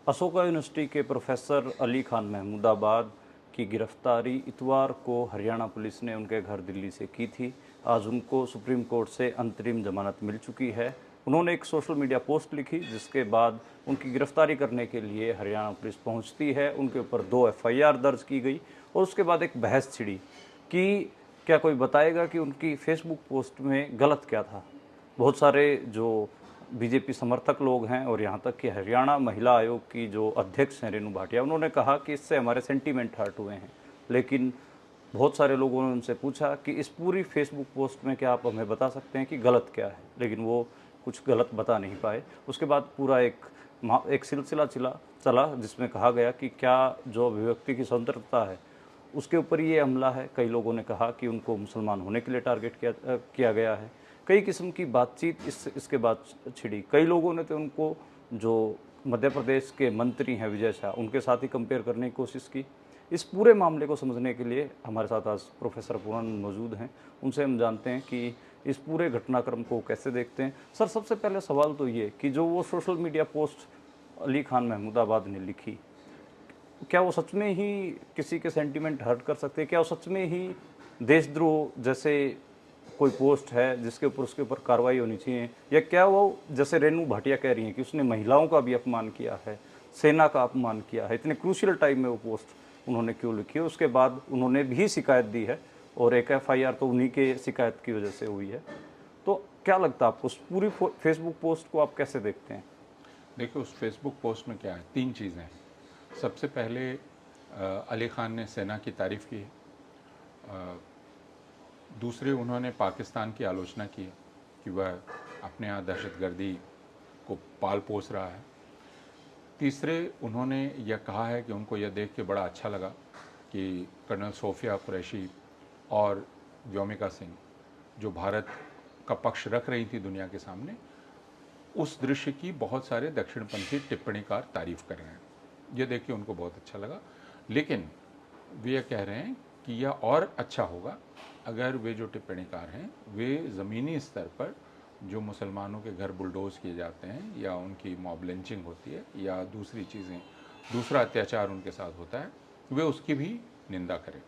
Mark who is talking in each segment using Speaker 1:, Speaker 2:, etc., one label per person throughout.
Speaker 1: Ashoka university के professor Ali Khan Mahmudabad की गिरफ्तारी इतवार को हरियाणा पुलिस ने उनके घर दिल्ली से की थी। आज उनको सुप्रीम कोर्ट से अंतरिम जमानत मिल चुकी है। उन्होंने एक सोशल मीडिया पोस्ट लिखी जिसके बाद उनकी गिरफ्तारी करने के लिए हरियाणा पुलिस पहुंचती है। उनके ऊपर 2 एफआईआर दर्ज की गई और उसके बाद एक बहस छिड़ी कि क्या कोई बताएगा कि उनकी फेसबुक पोस्ट में गलत क्या था। बहुत सारे जो बीजेपी समर्थक लोग हैं और यहाँ तक कि हरियाणा महिला आयोग की जो अध्यक्ष हैं रेणु भाटिया, उन्होंने कहा कि इससे हमारे सेंटीमेंट हर्ट हुए हैं। लेकिन बहुत सारे लोगों ने उनसे पूछा कि इस पूरी फेसबुक पोस्ट में क्या आप हमें बता सकते हैं कि गलत क्या है, लेकिन वो कुछ गलत बता नहीं पाए। उसके बाद पूरा एक सिलसिला चला जिसमें कहा गया कि क्या जो अभिव्यक्ति की स्वतंत्रता है उसके ऊपर ये हमला है। कई लोगों ने कहा कि उनको मुसलमान होने के लिए टारगेट किया गया है। कई किस्म की बातचीत इसके बाद छिड़ी। कई लोगों ने तो उनको, जो मध्य प्रदेश के मंत्री हैं विजय शाह, उनके साथ ही कंपेयर करने की कोशिश की। इस पूरे मामले को समझने के लिए हमारे साथ आज प्रोफेसर पूर्णानंद मौजूद हैं। उनसे हम जानते हैं कि इस पूरे घटनाक्रम को कैसे देखते हैं। सर, सबसे पहले सवाल तो ये कि जो वो social media post Ali Khan Mahmudabad ने लिखी, क्या वो सच में ही किसी के सेंटीमेंट हर्ट कर सकते हैं? क्या वो सच में ही देशद्रोह जैसे कोई पोस्ट है जिसके ऊपर उसके ऊपर कार्रवाई होनी चाहिए, या क्या वो जैसे रेणु भाटिया कह रही हैं कि उसने महिलाओं का भी अपमान किया है, सेना का अपमान किया है? इतने क्रूशियल टाइम में वो पोस्ट उन्होंने क्यों लिखी है? उसके बाद उन्होंने भी शिकायत दी है और एक एफआईआर तो उन्हीं के शिकायत की वजह से हुई है। तो क्या लगता है आपको, उस पूरी फेसबुक पोस्ट को आप कैसे देखते हैं?
Speaker 2: देखिए, उस फेसबुक पोस्ट में क्या है, 3 चीज़ें हैं। सबसे पहले अली खान ने सेना की तारीफ़ की है। दूसरे, उन्होंने पाकिस्तान की आलोचना की है कि वह अपने यहाँ दहशतगर्दी को पाल पोस रहा है। तीसरे, उन्होंने यह कहा है कि उनको यह देख के बड़ा अच्छा लगा कि कर्नल सोफिया कुरैशी और व्योमिका सिंह, जो भारत का पक्ष रख रही थी दुनिया के सामने, उस दृश्य की बहुत सारे दक्षिणपंथी टिप्पणीकार तारीफ़ कर रहे हैं। ये देख के उनको बहुत अच्छा लगा। लेकिन वे यह कह रहे हैं कि यह और अच्छा होगा अगर वे जो टिप्पणीकार हैं वे ज़मीनी स्तर पर जो मुसलमानों के घर बुलडोज़ किए जाते हैं या उनकी मॉब लिंचिंग होती है या दूसरी चीज़ें, दूसरा अत्याचार उनके साथ होता है, वे उसकी भी निंदा करें,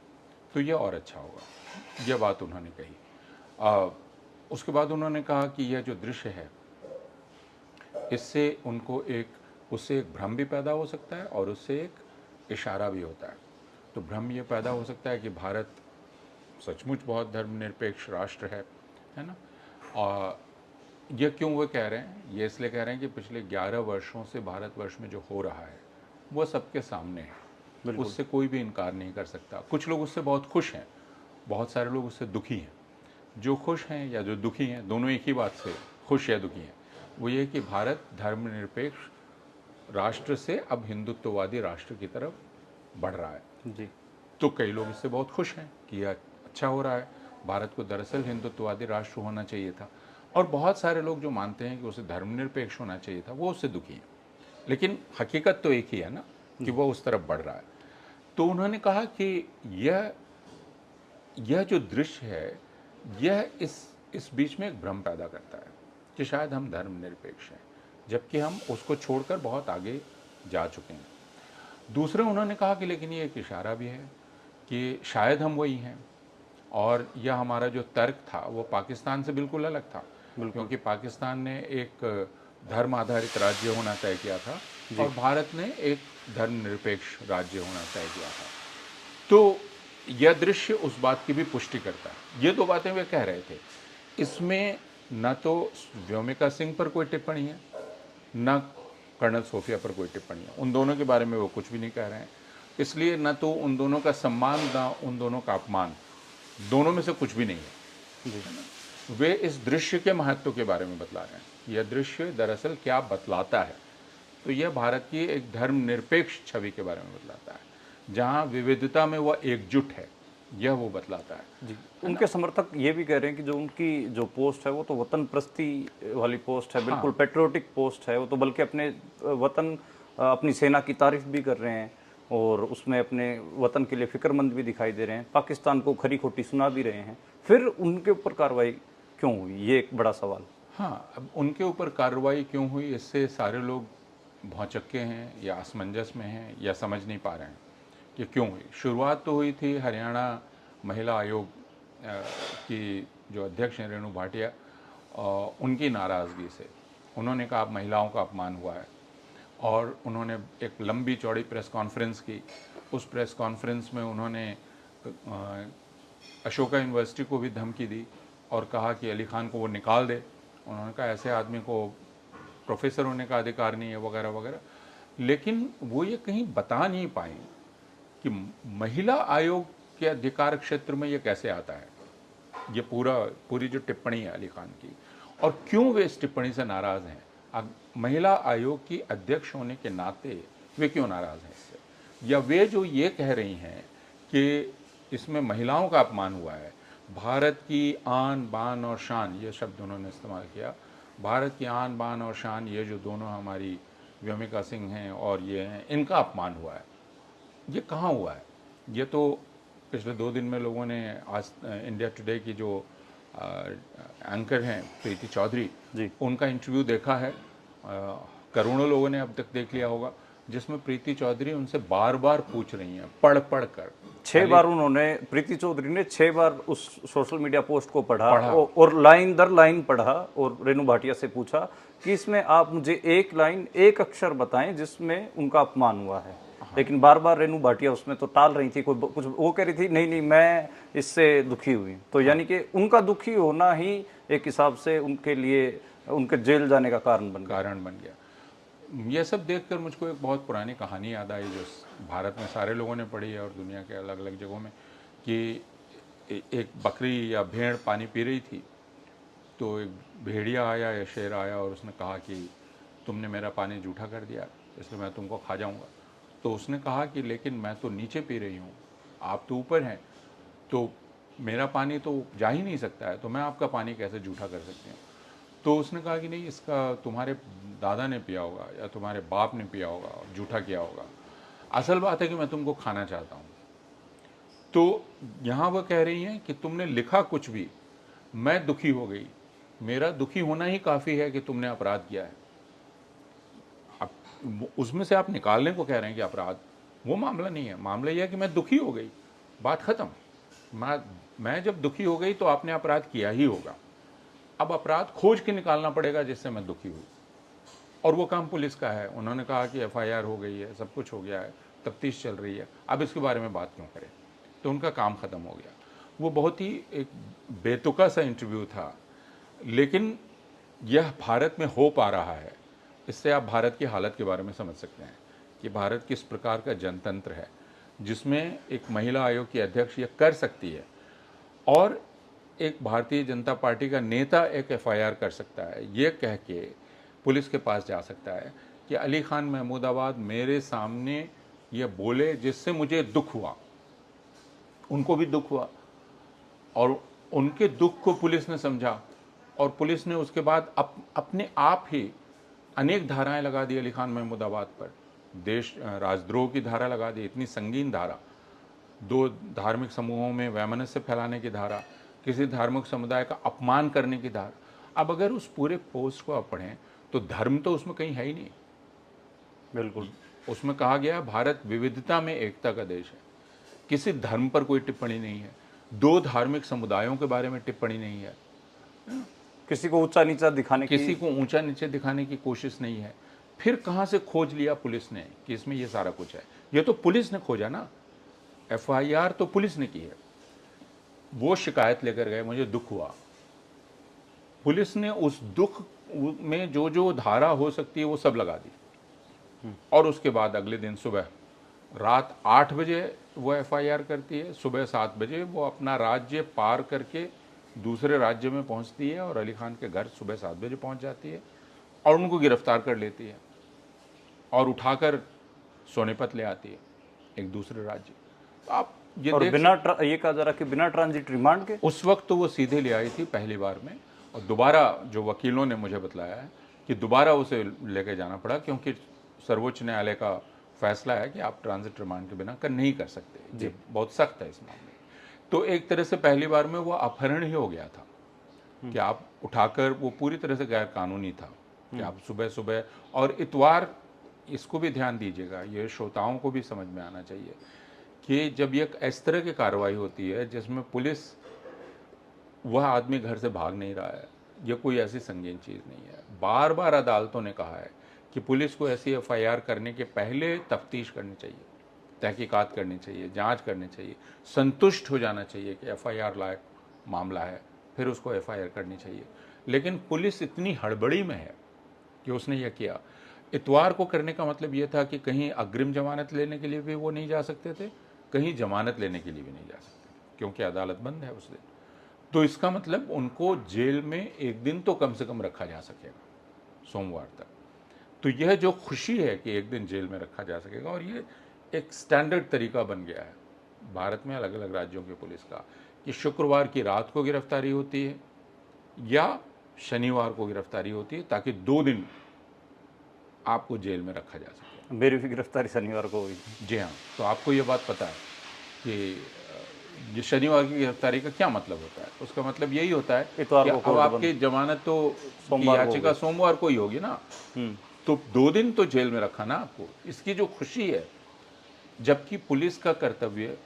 Speaker 2: तो यह और अच्छा होगा। यह बात उन्होंने कही। उसके बाद उन्होंने कहा कि यह जो दृश्य है इससे उससे एक भ्रम भी पैदा हो सकता है और उससे एक इशारा भी होता है। तो भ्रम ये पैदा हो सकता है कि भारत सचमुच बहुत धर्मनिरपेक्ष राष्ट्र है ना। और ये क्यों वो कह रहे हैं? ये इसलिए कह रहे हैं कि पिछले 11 वर्षों से भारतवर्ष में जो हो रहा है वो सबके सामने है, उससे कोई भी इनकार नहीं कर सकता। कुछ लोग उससे बहुत खुश हैं, बहुत सारे लोग उससे दुखी हैं। जो खुश हैं या जो दुखी हैं, दोनों एक ही बात से खुश या दुखी हैं। वो ये कि भारत धर्मनिरपेक्ष राष्ट्र से अब हिंदुत्ववादी राष्ट्र की तरफ बढ़ रहा है
Speaker 1: जी।
Speaker 2: तो कई लोग इससे बहुत खुश हैं कि यह अच्छा हो रहा है। भारत को दरअसल हिंदुत्ववादी राष्ट्र होना चाहिए था। और बहुत सारे लोग जो मानते हैं कि उसे धर्मनिरपेक्ष होना चाहिए था, वो उससे दुखी हैं। लेकिन हकीकत तो एक ही है ना कि वो उस तरफ बढ़ रहा है। तो उन्होंने कहा कि यह जो दृश्य है, यह इस बीच में एक भ्रम पैदा करता है कि शायद हम धर्मनिरपेक्ष हैं, जबकि हम उसको छोड़कर बहुत आगे जा चुके हैं। दूसरे, उन्होंने कहा कि लेकिन ये एक इशारा भी है कि शायद हम वही हैं। और यह हमारा जो तर्क था वो पाकिस्तान से बिल्कुल अलग था, क्योंकि पाकिस्तान ने एक धर्म आधारित राज्य होना तय किया था और भारत ने एक धर्मनिरपेक्ष राज्य होना तय किया था। तो यह दृश्य उस बात की भी पुष्टि करता है। ये 2 बातें वे कह रहे थे। इसमें न तो व्योमिका सिंह पर कोई टिप्पणी है, न कर्नल सोफिया पर कोई टिप्पणी है। उन दोनों के बारे में वो कुछ भी नहीं कह रहे हैं। इसलिए न तो उन दोनों का सम्मान, न उन दोनों का अपमान, दोनों में से कुछ भी नहीं है। वे इस दृश्य के महत्व के बारे में बतला रहे हैं। यह दृश्य दरअसल क्या बतलाता है? तो यह भारत की एक धर्मनिरपेक्ष छवि के बारे में बतलाता है, जहाँ विविधता में वह एकजुट है, यह वो बतलाता है।
Speaker 1: जी। उनके समर्थक ये भी कह रहे हैं कि जो उनकी जो पोस्ट है वो तो वतन प्रस्ती वाली पोस्ट है, बिल्कुल पेट्रियोटिक पोस्ट है। वो तो बल्कि अपने वतन, अपनी सेना की तारीफ भी कर रहे हैं और उसमें अपने वतन के लिए फिक्रमंद भी दिखाई दे रहे हैं, पाकिस्तान को खरी खोटी सुना भी रहे हैं। फिर उनके ऊपर कार्रवाई क्यों हुई, ये एक बड़ा सवाल।
Speaker 2: हाँ, अब उनके ऊपर कार्रवाई क्यों हुई, इससे सारे लोग भौचक्के हैं या असमंजस में हैं या समझ नहीं पा रहे हैं कि क्यों हुई। शुरुआत तो हुई थी हरियाणा महिला आयोग की जो अध्यक्ष हैं रेणु भाटिया, उनकी नाराज़गी से। उन्होंने कहा महिलाओं का अपमान हुआ है और उन्होंने एक लंबी चौड़ी प्रेस कॉन्फ्रेंस की। उस प्रेस कॉन्फ्रेंस में उन्होंने अशोका यूनिवर्सिटी को भी धमकी दी और कहा कि अली खान को वो निकाल दे। उन्होंने कहा ऐसे आदमी को प्रोफेसर होने का अधिकार नहीं है वगैरह वगैरह। लेकिन वो ये कहीं बता नहीं पाए कि महिला आयोग के अधिकार क्षेत्र में ये कैसे आता है, ये पूरी जो टिप्पणी है अली खान की, और क्यों वे इस टिप्पणी से नाराज़ हैं। महिला आयोग की अध्यक्ष होने के नाते वे क्यों नाराज़ हैं इससे, या वे जो ये कह रही हैं कि इसमें महिलाओं का अपमान हुआ है। भारत की आन बान और शान, ये शब्द उन्होंने इस्तेमाल किया, भारत की आन बान और शान, ये जो दोनों हमारी व्योमिका सिंह हैं और ये हैं, इनका अपमान हुआ है। ये कहाँ हुआ है? ये तो पिछले 2 दिन में लोगों ने आज इंडिया टुडे की जो एंकर हैं प्रीति चौधरी
Speaker 1: जी,
Speaker 2: उनका इंटरव्यू देखा है। करोड़ों लोगों ने अब तक देख लिया होगा, जिसमें प्रीति चौधरी उनसे बार बार पूछ रही हैं, पढ़ पढ़ कर
Speaker 1: 6 बार उन्होंने, प्रीति चौधरी ने 6 बार उस सोशल मीडिया पोस्ट को पढ़ा। और लाइन दर लाइन पढ़ा और रेणु भाटिया से पूछा कि इसमें आप मुझे एक लाइन, एक अक्षर बताएं जिसमें उनका अपमान हुआ है। लेकिन बार बार रेणु भाटिया उसमें तो टाल रही थी, कोई कुछ वो कह रही थी नहीं नहीं मैं इससे दुखी हुई। तो यानी कि उनका दुखी होना ही एक हिसाब से उनके लिए उनके जेल जाने का कारण बन
Speaker 2: गया। यह सब देखकर मुझको एक बहुत पुरानी कहानी याद आई जो भारत में सारे लोगों ने पढ़ी है और दुनिया के अलग अलग जगहों में, कि एक बकरी या भेड़ पानी पी रही थी, तो एक भेड़िया आया या शेर आया और उसने कहा कि तुमने मेरा पानी जूठा कर दिया इसलिए मैं तुमको खा जाऊंगा। तो उसने कहा कि लेकिन मैं तो नीचे पी रही हूँ, आप तो ऊपर हैं, तो मेरा पानी तो जा ही नहीं सकता है, तो मैं आपका पानी कैसे जूठा कर सकती हूँ। तो उसने कहा कि नहीं, इसका तुम्हारे दादा ने पिया होगा या तुम्हारे बाप ने पिया होगा और जूठा किया होगा, असल बात है कि मैं तुमको खाना चाहता हूँ। तो यहाँ वह कह रही हैं कि तुमने लिखा कुछ भी, मैं दुखी हो गई, मेरा दुखी होना ही काफ़ी है कि तुमने अपराध किया है। अब उसमें से आप निकालने को कह रहे हैं कि अपराध, वो मामला नहीं है। मामला यह है कि मैं दुखी हो गई, बात ख़त्म। मैं जब दुखी हो गई तो आपने अपराध किया ही होगा। अब अपराध खोज के निकालना पड़ेगा जिससे मैं दुखी हुई, और वो काम पुलिस का है। उन्होंने कहा कि एफआईआर हो गई है, सब कुछ हो गया है, तफ्तीश चल रही है, अब इसके बारे में बात क्यों करें। तो उनका काम ख़त्म हो गया। वो बहुत ही एक बेतुका सा इंटरव्यू था, लेकिन यह भारत में हो पा रहा है। इससे आप भारत की हालत के बारे में समझ सकते हैं कि भारत किस प्रकार का जनतंत्र है, जिसमें एक महिला आयोग की अध्यक्ष यह कर सकती है और एक भारतीय जनता पार्टी का नेता एक एफआईआर कर सकता है, ये कह के पुलिस के पास जा सकता है कि अली खान महमूदाबाद मेरे सामने ये बोले जिससे मुझे दुख हुआ। उनको भी दुख हुआ और उनके दुख को पुलिस ने समझा और पुलिस ने उसके बाद अपने आप ही अनेक धाराएं लगा दी अली खान महमूदाबाद पर। देश राजद्रोह की धारा लगा दी, इतनी संगीन धारा, 2 धार्मिक समूहों में वैमनस्य फैलाने की धारा, किसी धार्मिक समुदाय का अपमान करने की धारा। अब अगर उस पूरे पोस्ट को आप पढ़ें तो धर्म तो उसमें कहीं है ही नहीं।
Speaker 1: बिल्कुल,
Speaker 2: उसमें कहा गया भारत विविधता में एकता का देश है। किसी धर्म पर कोई टिप्पणी नहीं है, 2 धार्मिक समुदायों के बारे में टिप्पणी नहीं है,
Speaker 1: किसी को ऊंचा नीचा दिखाने की,
Speaker 2: किसी को ऊंचा नीचे दिखाने की कोशिश नहीं है। फिर कहाँ से खोज लिया पुलिस ने कि इसमें ये सारा कुछ है? ये तो पुलिस ने खोजा ना, एफआईआर तो पुलिस ने की है। वो शिकायत लेकर गए, मुझे दुख हुआ। पुलिस ने उस दुख में जो जो धारा हो सकती है वो सब लगा दी और उसके बाद अगले दिन सुबह रात 8 बजे वो एफआईआर करती है, सुबह 7 बजे वो अपना राज्य पार करके दूसरे राज्य में पहुंचती है और अली खान के घर सुबह 7 बजे पहुंच जाती है और उनको गिरफ्तार कर लेती है और उठाकर सोनीपत ले आती है, एक दूसरे राज्य। तो आप ये
Speaker 1: और
Speaker 2: देख
Speaker 1: ये कहा जा रहा कि बिना ट्रांजिट रिमांड के।
Speaker 2: उस वक्त तो वो सीधे ले आई थी पहली बार में, और दोबारा जो वकीलों ने मुझे बतलाया है कि दोबारा उसे लेके जाना पड़ा क्योंकि सर्वोच्च न्यायालय का फैसला है कि आप ट्रांजिट रिमांड के बिना नहीं कर सकते, ये बहुत सख्त है इस मामले में। तो एक तरह से पहली बार में वो अपहरण ही हो गया था कि आप उठाकर, वो पूरी तरह से गैर कानूनी था कि आप सुबह सुबह, और इतवार इसको भी ध्यान दीजिएगा, ये श्रोताओं को भी समझ में आना चाहिए कि जब ये इस तरह की कार्रवाई होती है जिसमें पुलिस, वह आदमी घर से भाग नहीं रहा है, ये कोई ऐसी संगीन चीज़ नहीं है। बार बार अदालतों ने कहा है कि पुलिस को ऐसी एफआईआर करने के पहले तफ्तीश करनी चाहिए, तहकीकात करनी चाहिए, जांच करनी चाहिए, संतुष्ट हो जाना चाहिए कि एफआईआर लायक मामला है, फिर उसको एफआईआर करनी चाहिए। लेकिन पुलिस इतनी हड़बड़ी में है कि उसने यह किया। इतवार को करने का मतलब यह था कि कहीं अग्रिम जमानत लेने के लिए भी वो नहीं जा सकते थे, कहीं जमानत लेने के लिए भी नहीं जा सकते थे, क्योंकि अदालत बंद है उस दिन। तो इसका मतलब उनको जेल में एक दिन तो कम से कम रखा जा सकेगा, सोमवार तक। तो यह जो खुशी है कि एक दिन जेल में रखा जा सकेगा, और ये एक स्टैंडर्ड तरीका बन गया है भारत में अलग अलग राज्यों की पुलिस का कि शुक्रवार की रात को गिरफ्तारी होती है या शनिवार को गिरफ्तारी होती है, ताकि 2 दिन आपको जेल में रखा जा सके।
Speaker 1: मेरी भी गिरफ्तारी शनिवार को हुई।
Speaker 2: जी हाँ, तो आपको ये बात पता है कि ये शनिवार की गिरफ्तारी का क्या मतलब होता है? उसका मतलब यही होता है
Speaker 1: इतवार
Speaker 2: कि
Speaker 1: को
Speaker 2: अब
Speaker 1: कोर्ट
Speaker 2: आपकी जमानत तो की
Speaker 1: सोमवार को
Speaker 2: याचिका सोमवार को ही होगी ना, तो 2 दिन तो जेल में रखा ना आपको। इसकी जो खुशी है, जबकि पुलिस का कर्तव्य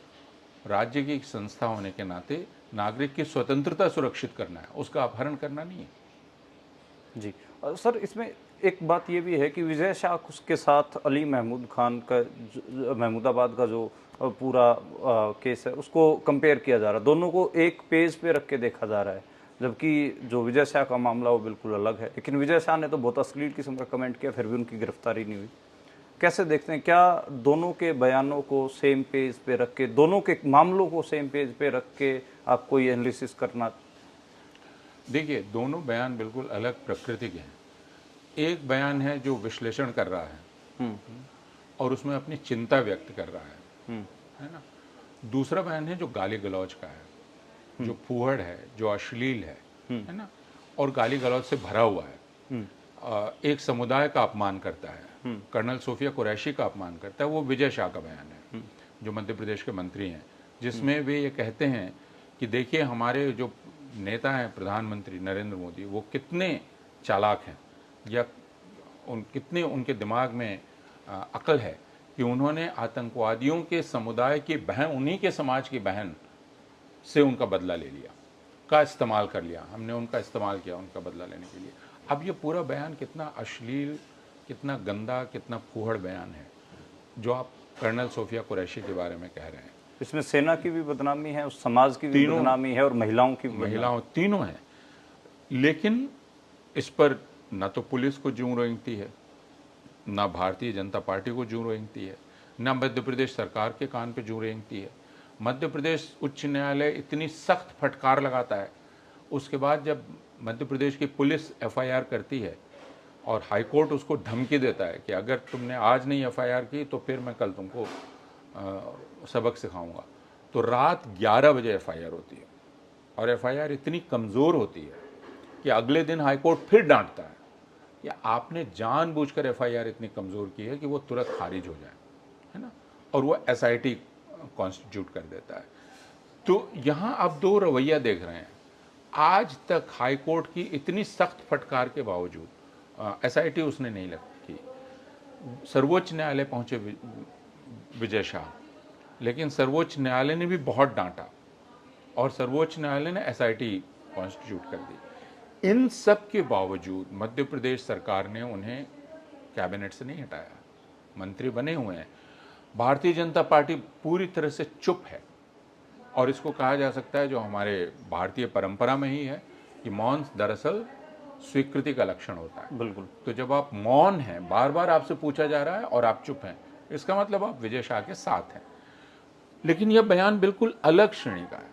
Speaker 2: राज्य की एक संस्था होने के नाते नागरिक की स्वतंत्रता सुरक्षित करना है, उसका अपहरण करना नहीं है।
Speaker 1: जी। सर, इसमें एक बात ये भी है कि विजय शाह के साथ अली महमूद खान का महमूदाबाद का जो पूरा केस है उसको कंपेयर किया जा रहा है, दोनों को एक पेज पे रख के देखा जा रहा है, जबकि जो विजय शाह का मामला वो बिल्कुल अलग है। लेकिन विजय शाह ने तो बहुत अश्लील किस्म का कमेंट किया, फिर भी उनकी गिरफ्तारी नहीं हुई। कैसे देखते हैं, क्या दोनों के बयानों को सेम पेज पे रख के, दोनों के मामलों को सेम पेज पे रख के आपको ये एनालिसिस करना?
Speaker 2: देखिए, दोनों बयान बिल्कुल अलग प्रकृति के हैं। एक बयान है जो विश्लेषण कर रहा है और उसमें अपनी चिंता व्यक्त कर रहा है ना। दूसरा बयान है जो गाली गलौज का है, जो फूहड़ है, जो अश्लील है ना, और गाली गलौज से भरा हुआ है। एक समुदाय का अपमान करता है, कर्नल सोफिया कुरैशी का अपमान करता है। वो विजय शाह का बयान है, जो मध्य प्रदेश के मंत्री हैं, जिसमें वे ये कहते हैं कि देखिए हमारे जो नेता हैं प्रधानमंत्री नरेंद्र मोदी, वो कितने चालाक हैं, या कितने उनके दिमाग में अकल है कि उन्होंने आतंकवादियों के समुदाय की बहन, उन्हीं के समाज की बहन से उनका बदला ले लिया, का इस्तेमाल कर लिया, हमने उनका इस्तेमाल किया उनका बदला लेने के लिए। अब ये पूरा बयान कितना अश्लील, कितना गंदा, कितना फूहड़ बयान है जो आप कर्नल सोफिया कुरैशी के बारे में कह रहे हैं।
Speaker 1: इसमें सेना की भी बदनामी है, उस समाज की भी बदनामी है, और महिलाओं की भी
Speaker 2: महिलाओं, तीनों हैं। लेकिन इस पर ना तो पुलिस को जूं रेंगती है, ना भारतीय जनता पार्टी को जूं रेंगती है, ना मध्य प्रदेश सरकार के कान पे जूं रेंगती है। मध्य प्रदेश उच्च न्यायालय इतनी सख्त फटकार लगाता है, उसके बाद जब मध्य प्रदेश की पुलिस एफआईआर करती है और हाईकोर्ट उसको धमकी देता है कि अगर तुमने आज नहीं एफआईआर की तो फिर मैं कल तुमको सबक सिखाऊंगा, तो रात 11 बजे एफआईआर होती है। और एफआईआर इतनी कमज़ोर होती है कि अगले दिन हाईकोर्ट फिर डांटता है कि आपने जानबूझकर एफआईआर इतनी कमज़ोर की है कि वो तुरंत खारिज हो जाए, है ना, और वो एसआईटी कॉन्स्टिट्यूट कर देता है। तो यहाँ आप दो रवैया देख रहे हैं। आज तक हाईकोर्ट की इतनी सख्त फटकार के बावजूद एसआईटी उसने नहीं की। सर्वोच्च न्यायालय पहुंचे विजय शाह, लेकिन सर्वोच्च न्यायालय ने भी बहुत डांटा और सर्वोच्च न्यायालय ने एसआईटी कॉन्स्टिट्यूट कर दी। इन सब के बावजूद मध्य प्रदेश सरकार ने उन्हें कैबिनेट से नहीं हटाया, मंत्री बने हुए हैं। भारतीय जनता पार्टी पूरी तरह से चुप है, और इसको कहा जा सकता है, जो हमारे भारतीय परंपरा में ही है, कि मौन दरअसल स्वीकृति का लक्षण होता है।
Speaker 1: बिल्कुल।
Speaker 2: तो जब आप मौन हैं, बार बार आपसे पूछा जा रहा है और आप चुप हैं, इसका मतलब आप विजय शाह के साथ हैं। लेकिन यह बयान बिल्कुल अलग श्रेणी का है,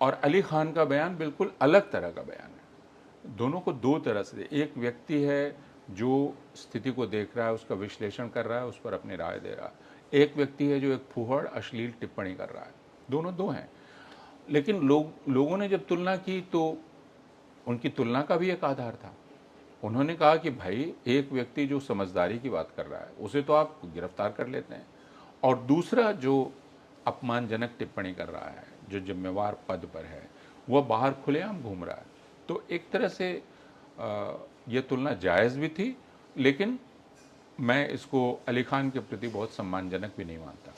Speaker 2: और अली खान का बयान बिल्कुल अलग तरह का बयान है। दोनों को दो तरह से, एक व्यक्ति है जो स्थिति को देख रहा है, उसका विश्लेषण कर रहा है, उस पर अपनी राय दे रहा है। एक व्यक्ति है जो एक फूहड़ अश्लील टिप्पणी कर रहा है। दोनों दो हैं। लेकिन लोगों ने जब तुलना की तो उनकी तुलना का भी एक आधार था। उन्होंने कहा कि भाई, एक व्यक्ति जो समझदारी की बात कर रहा है उसे तो आप गिरफ्तार कर लेते हैं, और दूसरा जो अपमानजनक टिप्पणी कर रहा है, जो जिम्मेवार पद पर है, वह बाहर खुलेआम घूम रहा है। तो एक तरह से ये तुलना जायज़ भी थी, लेकिन मैं इसको अली खान के प्रति बहुत सम्मानजनक भी नहीं मानता।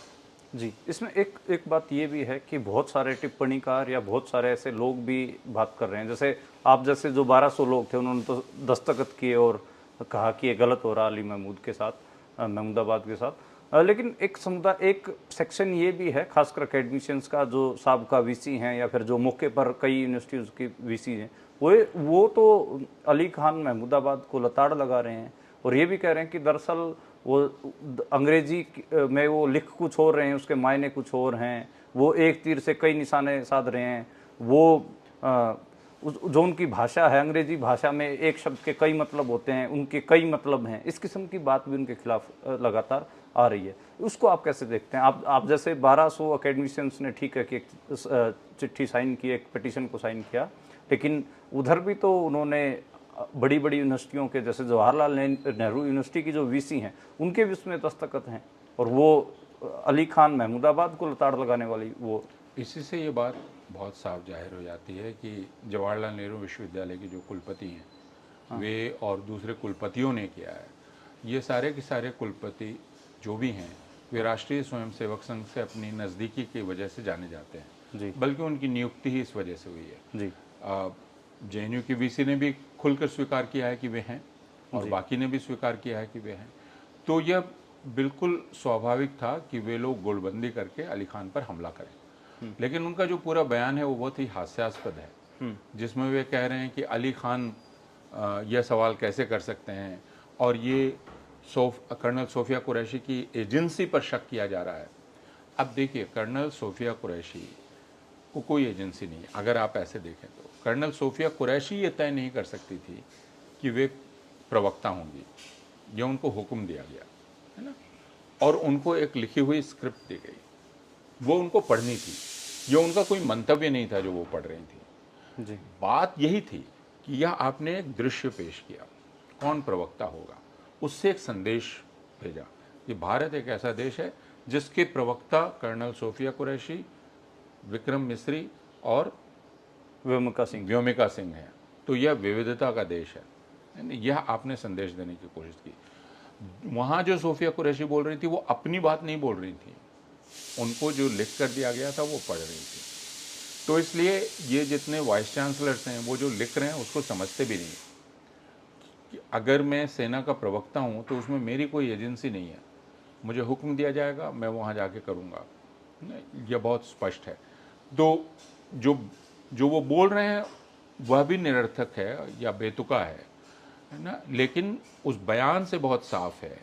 Speaker 1: जी, इसमें एक एक बात ये भी है कि बहुत सारे टिप्पणीकार या बहुत सारे ऐसे लोग भी बात कर रहे हैं, जैसे आप जैसे जो 1200 लोग थे उन्होंने तो दस्तखत किए और कहा कि ये गलत हो रहा अली महमूद के साथ, महमूदाबाद के साथ। लेकिन एक समुदाय, एक सेक्शन ये भी है खासकर अकेडमिशियंस का, जो साबका वीसी हैं या फिर जो मौके पर कई यूनिवर्सिटीज़ के वीसी हैं, वो तो अली खान महमूदाबाद को लताड़ लगा रहे हैं और ये भी कह रहे हैं कि दरअसल वो अंग्रेजी में वो लिख कुछ और रहे हैं, उसके मायने कुछ और हैं, वो एक तीर से कई निशाने साध रहे हैं। वो जो उनकी भाषा है, अंग्रेजी भाषा में एक शब्द के कई मतलब होते हैं, उनके कई मतलब हैं, इस किस्म की बात भी उनके खिलाफ लगातार आ रही है। उसको आप कैसे देखते हैं? आप जैसे 1200 अकेडमिशियंस ने ठीक है कि एक चिट्ठी साइन की, एक पिटीशन को साइन किया, लेकिन उधर भी तो उन्होंने बड़ी बड़ी यूनिवर्सिटियों के, जैसे जवाहरलाल नेहरू यूनिवर्सिटी की जो वीसी हैं उनके भी उसमें दस्तखत हैं, और वो अली खान महमूदाबाद को लताड़ लगाने वाली वो।
Speaker 2: इसी से ये बात बहुत साफ जाहिर हो जाती है कि जवाहरलाल नेहरू विश्वविद्यालय के जो कुलपति हैं वे और दूसरे कुलपतियों ने किया है। ये सारे के सारे कुलपति जो भी हैं वे राष्ट्रीय स्वयंसेवक संघ से अपनी नज़दीकी की वजह से जाने जाते हैं
Speaker 1: जी
Speaker 2: बल्कि उनकी नियुक्ति ही इस वजह से हुई है।
Speaker 1: जी
Speaker 2: जेएनयू की वीसी ने भी खुलकर स्वीकार किया है कि वे हैं और
Speaker 1: जी।
Speaker 2: बाकी ने भी स्वीकार किया है कि वे हैं। तो यह बिल्कुल स्वाभाविक था कि वे लोग गुटबंदी करके अली खान पर हमला करें, लेकिन उनका जो पूरा बयान है वो बहुत ही हास्यास्पद है, जिसमें वे कह रहे हैं कि अली खान यह सवाल कैसे कर सकते हैं और ये कर्नल सोफिया कुरैशी की एजेंसी पर शक किया जा रहा है। अब देखिए, कर्नल सोफिया कुरैशी को कोई एजेंसी नहीं है। अगर आप ऐसे देखें तो कर्नल सोफिया कुरैशी ये तय नहीं कर सकती थी कि वे प्रवक्ता होंगी, यह उनको हुक्म दिया गया है ना, और उनको एक लिखी हुई स्क्रिप्ट दी गई, वो उनको पढ़नी थी। यह उनका कोई मंतव्य नहीं था जो वो पढ़ रही थी।
Speaker 1: जी
Speaker 2: बात यही थी कि यह आपने एक दृश्य पेश किया, कौन प्रवक्ता होगा, उससे एक संदेश भेजा कि भारत एक ऐसा देश है जिसके प्रवक्ता कर्नल सोफिया कुरैशी, विक्रम मिस्री और व्योमिका सिंह है। तो यह विविधता का देश है। यह आपने संदेश देने की कोशिश की। वहाँ जो सोफिया कुरैशी बोल रही थी वो अपनी बात नहीं बोल रही थी, उनको जो लिख कर दिया गया था वो पढ़ रही थी। तो इसलिए ये जितने वाइस चांसलर्स हैं वो जो लिख रहे हैं उसको समझते भी नहीं कि अगर मैं सेना का प्रवक्ता हूँ तो उसमें मेरी कोई एजेंसी नहीं है, मुझे हुक्म दिया जाएगा, मैं वहाँ जाके करूँगा। यह बहुत स्पष्ट है। तो जो जो वो बोल रहे हैं वह भी निरर्थक है या बेतुका है ना, लेकिन उस बयान से बहुत साफ है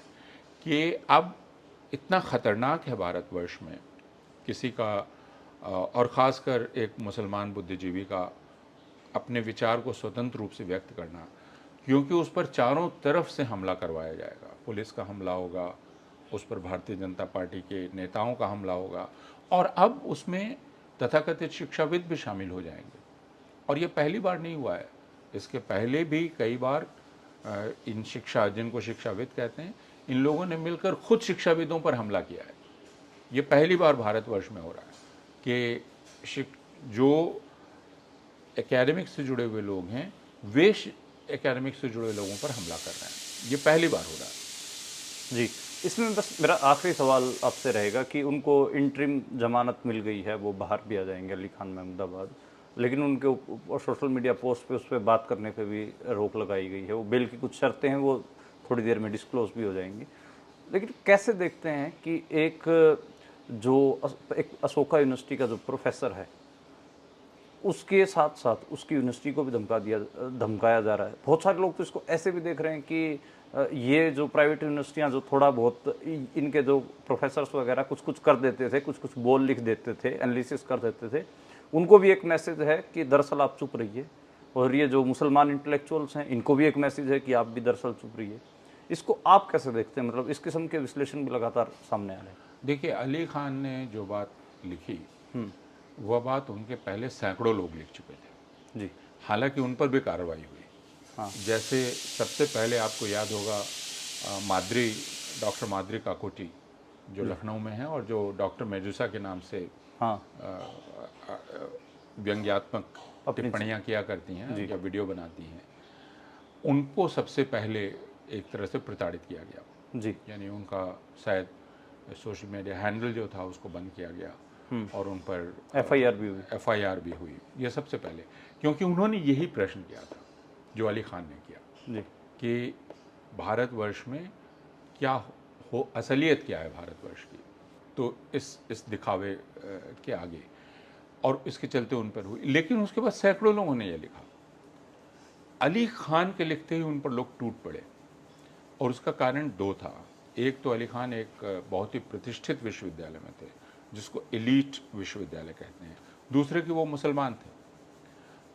Speaker 2: कि अब इतना ख़तरनाक है भारतवर्ष में किसी का और ख़ासकर एक मुसलमान बुद्धिजीवी का अपने विचार को स्वतंत्र रूप से व्यक्त करना, क्योंकि उस पर चारों तरफ से हमला करवाया जाएगा। पुलिस का हमला होगा, उस पर भारतीय जनता पार्टी के नेताओं का हमला होगा, और अब उसमें तथाकथित शिक्षाविद भी शामिल हो जाएंगे। और ये पहली बार नहीं हुआ है, इसके पहले भी कई बार इन जिनको शिक्षाविद कहते हैं, इन लोगों ने मिलकर खुद शिक्षाविदों पर हमला किया है। ये पहली बार भारतवर्ष में हो रहा है कि जो एकेडमिक्स से जुड़े हुए लोग हैं वे एकेडमिक्स से जुड़े लोगों पर हमला कर रहे हैं। ये पहली बार हो रहा है।
Speaker 1: जी। इसमें बस मेरा आखिरी सवाल आपसे रहेगा कि उनको इंटरिम जमानत मिल गई है, वो बाहर भी आ जाएंगे अली खान महमूदाबाद, लेकिन उनके ऊपर सोशल मीडिया पोस्ट पे उस पर बात करने पे भी रोक लगाई गई है। वो बेल की कुछ शर्तें हैं, वो थोड़ी देर में डिस्क्लोज भी हो जाएंगी। लेकिन कैसे देखते हैं कि एक अशोका यूनिवर्सिटी का जो प्रोफेसर है उसके साथ साथ उसकी यूनिवर्सिटी को भी धमकाया जा रहा है। बहुत सारे लोग तो इसको ऐसे भी देख रहे हैं कि ये जो प्राइवेट यूनिवर्सिटियां जो थोड़ा बहुत इनके जो प्रोफेसर्स वगैरह कुछ कुछ कर देते थे, कुछ कुछ बोल लिख देते थे, एनालिसिस कर देते थे, उनको भी एक मैसेज है कि दरअसल आप चुप रहिए। और ये जो मुसलमान इंटेलेक्चुअल्स हैं इनको भी एक मैसेज है कि आप भी दरअसल चुप रहिए। इसको आप कैसे देखते हैं? मतलब इस किस्म के विश्लेषण भी लगातार सामने आ रहे हैं।
Speaker 2: देखिए, अली खान ने जो बात लिखी वह बात उनके पहले सैकड़ों लोग लिख चुके थे
Speaker 1: जी।
Speaker 2: हालांकि उन पर भी कार्रवाई हुई।
Speaker 1: हाँ।
Speaker 2: जैसे सबसे पहले आपको याद होगा डॉक्टर माद्री काकोटी जो लखनऊ में है और जो डॉक्टर मेजुसा के नाम से
Speaker 1: हाँ।
Speaker 2: व्यंग्यात्मक टिप्पणियाँ किया करती हैं या वीडियो बनाती हैं, उनको सबसे पहले एक तरह से प्रताड़ित किया गया।
Speaker 1: जी।
Speaker 2: यानी उनका शायद सोशल मीडिया हैंडल जो था उसको बंद किया गया और उन पर
Speaker 1: FIR भी हुई।
Speaker 2: FIR भी हुई। ये सबसे पहले, क्योंकि उन्होंने यही प्रश्न किया था जो अली खान ने किया
Speaker 1: जी।
Speaker 2: कि भारतवर्ष में क्या हो, असलियत क्या है भारतवर्ष की, तो इस दिखावे के आगे, और इसके चलते उन पर हुई। लेकिन उसके बाद सैकड़ों लोगों ने यह लिखा, अली खान के लिखते ही उन पर लोग टूट पड़े, और उसका कारण दो था। एक तो अली खान एक बहुत ही प्रतिष्ठित विश्वविद्यालय में थे जिसको एलीट विश्वविद्यालय कहते हैं, दूसरे कि वो मुसलमान थे।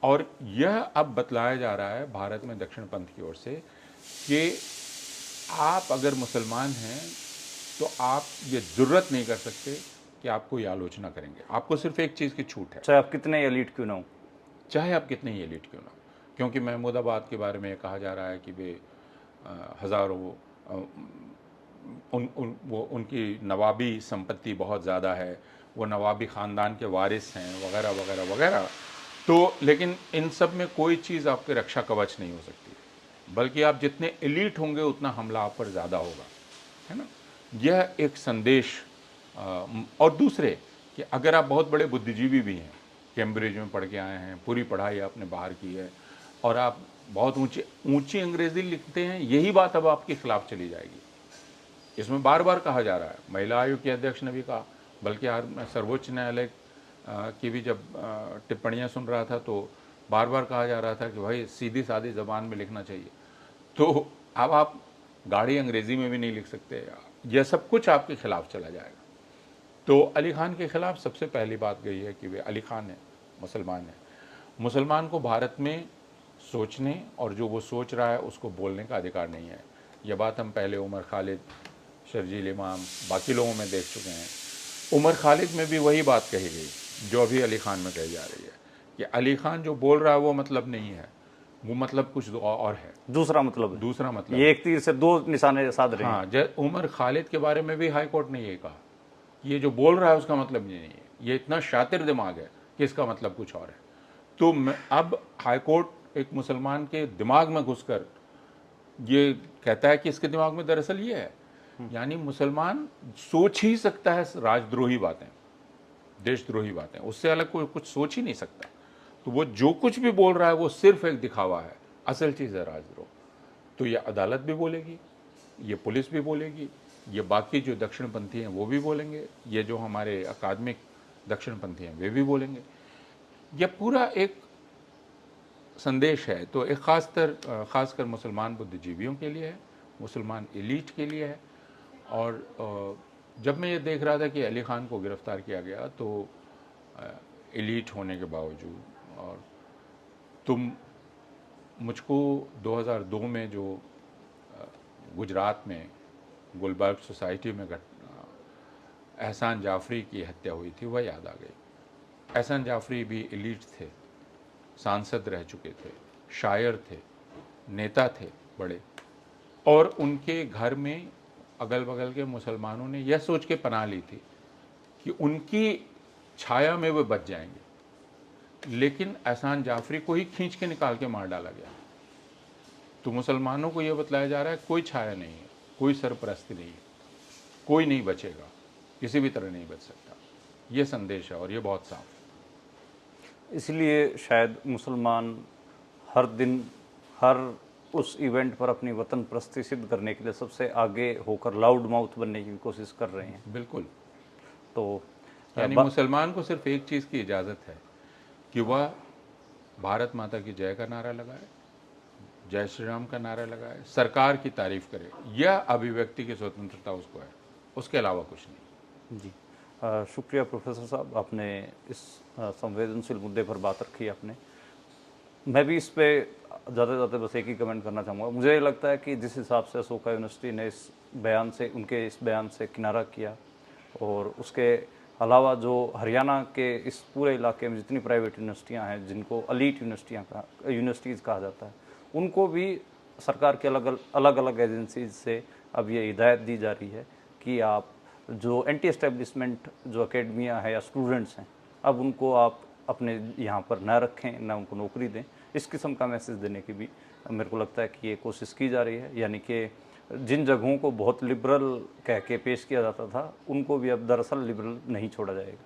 Speaker 2: और यह अब बतलाया जा रहा है भारत में दक्षिण पंथ की ओर से कि आप अगर मुसलमान हैं तो आप ये जुर्रत नहीं कर सकते कि आप कोई आलोचना करेंगे, आपको सिर्फ एक चीज़ की छूट है,
Speaker 1: चाहे आप कितने एलीट क्यों ना हो।
Speaker 2: चाहे आप कितने ही एलिट क्यों ना हो। क्योंकि महमूदाबाद के बारे में कहा जा रहा है कि वे हज़ारों उनकी नवाबी संपत्ति बहुत ज़्यादा है, वो नवाबी ख़ानदान के वारिस हैं, वगैरह वगैरह वगैरह। तो लेकिन इन सब में कोई चीज़ आपके रक्षा कवच नहीं हो सकती, बल्कि आप जितने एलीट होंगे उतना हमला आप पर ज़्यादा होगा, है ना। यह एक संदेश। और दूसरे कि अगर आप बहुत बड़े बुद्धिजीवी भी हैं, कैम्ब्रिज में पढ़ के आए हैं, पूरी पढ़ाई आपने बाहर की है, और आप बहुत ऊंची अंग्रेज़ी लिखते हैं, यही बात अब आपके खिलाफ चली जाएगी। इसमें बार बार कहा जा रहा है, महिला आयोग के अध्यक्ष ने भी कहा, बल्कि मैं सर्वोच्च न्यायालय की भी जब टिप्पणियां सुन रहा था तो बार बार कहा जा रहा था कि भाई सीधी सादी ज़बान में लिखना चाहिए। तो अब आप गाढ़ी अंग्रेज़ी में भी नहीं लिख सकते, यह सब कुछ आपके खिलाफ चला जाएगा। तो अली खान के खिलाफ सबसे पहली बात गई है कि वे अली खान हैं, मुसलमान हैं। मुसलमान को भारत में सोचने और जो वो सोच रहा है उसको बोलने का अधिकार नहीं है। यह बात हम पहले उमर खालिद, शर्जील इमाम, बाकी लोगों में देख चुके हैं। उमर खालिद में भी वही बात कही गई जो अभी अली खान में कही जा रही है कि अली खान जो बोल रहा है वो मतलब नहीं है, वो मतलब कुछ और है,
Speaker 1: दूसरा मतलब है।
Speaker 2: दूसरा मतलब।
Speaker 1: ये एक तीर से दो निशाने साध रहे हैं।
Speaker 2: हाँ, उमर खालिद के बारे में भी हाई कोर्ट ने ये कहा, ये जो बोल रहा है उसका मतलब ये नहीं है, ये इतना शातिर दिमाग है कि इसका मतलब कुछ और है। तो अब हाई कोर्ट एक मुसलमान के दिमाग में घुसकर ये कहता है कि इसके दिमाग में दरअसल ये है, यानी मुसलमान सोच ही सकता है राजद्रोही बातें, देशद्रोही बातें, उससे अलग कोई कुछ सोच ही नहीं सकता। तो वो जो कुछ भी बोल रहा है वो सिर्फ एक दिखावा है, असल चीज़ है राजद्रोह। तो ये अदालत भी बोलेगी, ये पुलिस भी बोलेगी, ये बाकी जो दक्षिणपंथी हैं वो भी बोलेंगे, ये जो हमारे अकादमिक दक्षिणपंथी हैं वे भी बोलेंगे। यह पूरा एक संदेश है। तो एक खासकर मुसलमान बुद्धिजीवियों के लिए है, मुसलमान एलीट के लिए है। और जब मैं ये देख रहा था कि अली खान को गिरफ़्तार किया गया तो एलीट होने के बावजूद, और तुम मुझको 2002 में जो गुजरात में गुलबर्ग सोसाइटी में एहसान जाफरी की हत्या हुई थी वह याद आ गई। एहसान जाफरी भी एलीट थे, सांसद रह चुके थे, शायर थे, नेता थे बड़े, और उनके घर में अगल बगल के मुसलमानों ने यह सोच के पनाह ली थी कि उनकी छाया में वे बच जाएंगे, लेकिन एहसान जाफरी को ही खींच के निकाल के मार डाला गया। तो मुसलमानों को यह बतलाया जा रहा है कोई छाया नहीं है, कोई सरपरस्ती नहीं है, कोई नहीं बचेगा, किसी भी तरह नहीं बच सकता। ये संदेश है और ये बहुत साफ है।
Speaker 1: इसलिए शायद मुसलमान हर दिन हर उस इवेंट पर अपनी वतन परस्ती सिद्ध करने के लिए सबसे आगे होकर लाउड माउथ बनने की कोशिश कर रहे हैं।
Speaker 2: बिल्कुल।
Speaker 1: तो
Speaker 2: यानी मुसलमान को सिर्फ एक चीज़ की इजाज़त है कि वह भारत माता की जय का नारा लगाए, जय श्री राम का नारा लगाए, सरकार की तारीफ करे। यह अभिव्यक्ति की स्वतंत्रता उसको है, उसके अलावा कुछ नहीं।
Speaker 1: जी, शुक्रिया प्रोफेसर साहब, आपने इस संवेदनशील मुद्दे पर बात रखी आपने। मैं भी इस पे ज़्यादा बस एक ही कमेंट करना चाहूँगा। मुझे लगता है कि जिस हिसाब से अशोका यूनिवर्सिटी ने उनके इस बयान से किनारा किया, और उसके अलावा जो हरियाणा के इस पूरे इलाके में जितनी प्राइवेट यूनिवर्सिटियाँ हैं जिनको एलीट यूनिवर्सिटीज़ कहा जाता है, उनको भी सरकार के अलग अलग एजेंसीज से अब ये हिदायत दी जा रही है कि आप जो एंटी एस्टेब्लिशमेंट जो अकेडमियाँ हैं या स्टूडेंट्स हैं, अब उनको आप अपने यहाँ पर न रखें, ना उनको नौकरी दें। इस किस्म का मैसेज देने की भी मेरे को लगता है कि ये कोशिश की जा रही है, यानी कि जिन जगहों को बहुत लिबरल कह के पेश किया जाता था उनको भी अब दरअसल लिबरल नहीं छोड़ा जाएगा।